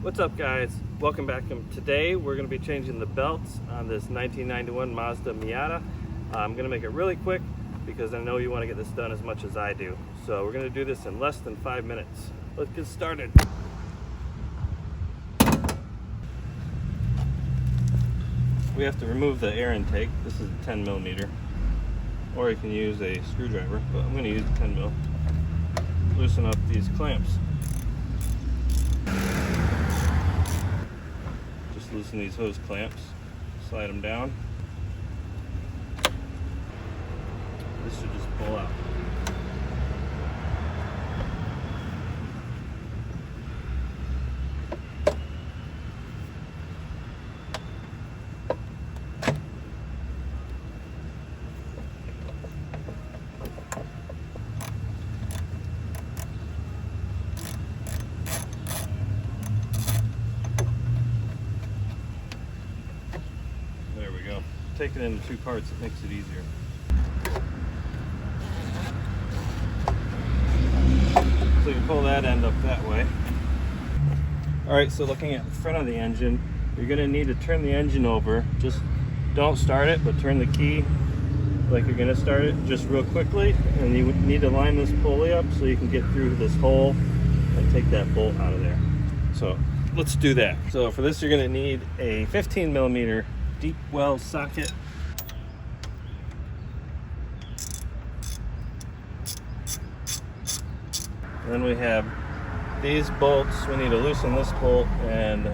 What's up, guys? Welcome back. Today we're going to be changing the belts on this 1991 Mazda Miata. I'm going to make it really quick because I know you want to get this done as much as I do. So we're going to do this in less than 5 minutes. Let's get started. We have to remove the air intake. This is a 10 millimeter, or you can use a screwdriver, but I'm going to use a 10 mil. Loosen up these clamps. Just loosen these hose clamps, slide them down. This should just pull out. There we go. Take it into two parts, it makes it easier. So you pull that end up that way. Alright, so looking at the front of the engine, you're going to need to turn the engine over. Just don't start it, but turn the key like you're going to start it just real quickly. And you need to line this pulley up so you can get through this hole and take that bolt out of there. So let's do that. So for this, you're going to need a 15 millimeter deep well socket. Then we have these bolts. We need to loosen this bolt and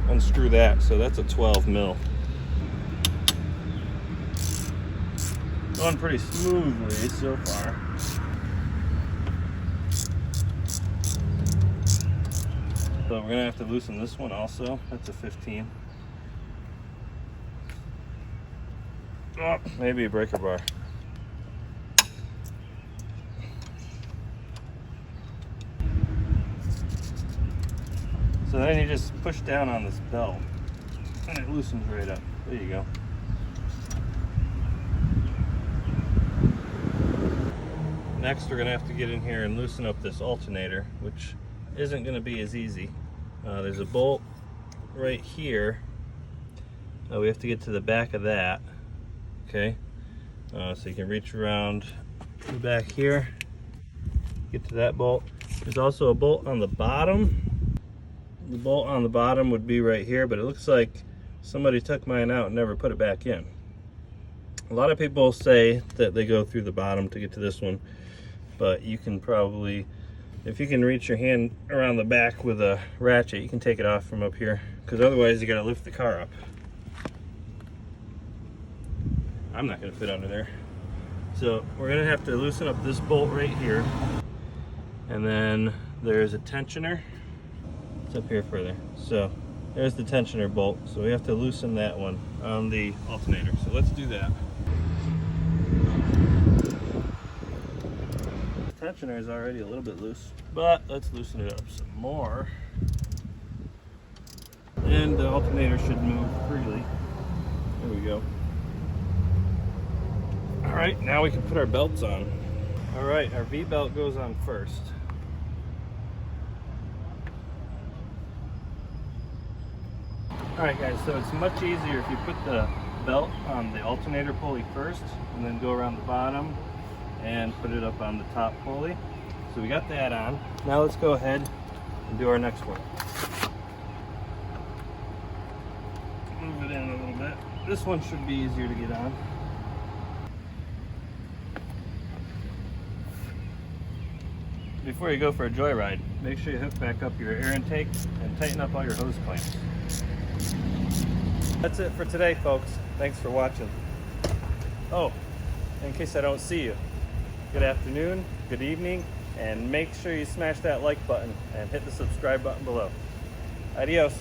unscrew that. So that's a 12 mil. Going pretty smoothly so far. So we're gonna have to loosen this one also. That's a 15. Oh, maybe a breaker bar. So then you just push down on this belt and it loosens right up. There you go. Next, we're gonna have to get in here and loosen up this alternator, which isn't gonna be as easy. There's a bolt right here. We have to get to the back of that. Okay, so you can reach around the back here, get to that bolt. There's also a bolt on the bottom. The bolt on the bottom would be right here, but it looks like somebody took mine out and never put it back in. A lot of people say that they go through the bottom to get to this one, but you can probably, if you can reach your hand around the back with a ratchet, you can take it off from up here, because otherwise you got to lift the car up. I'm not going to fit under there. So we're going to have to loosen up this bolt right here, and then there's a tensioner. It's up here further. So there's the tensioner bolt. So we have to loosen that one on the alternator. So let's do that. The tensioner is already a little bit loose, but let's loosen it up some more. And the alternator should move freely. There we go. All right, now we can put our belts on. All right, our V belt goes on first. Alright guys, so it's much easier if you put the belt on the alternator pulley first and then go around the bottom and put it up on the top pulley. So we got that on. Now let's go ahead and do our next one. Move it in a little bit. This one should be easier to get on. Before you go for a joyride, make sure you hook back up your air intake and tighten up all your hose clamps. That's it for today, folks. Thanks for watching. Oh, in case I don't see you, good afternoon, good evening, and make sure you smash that like button and hit the subscribe button below. Adios.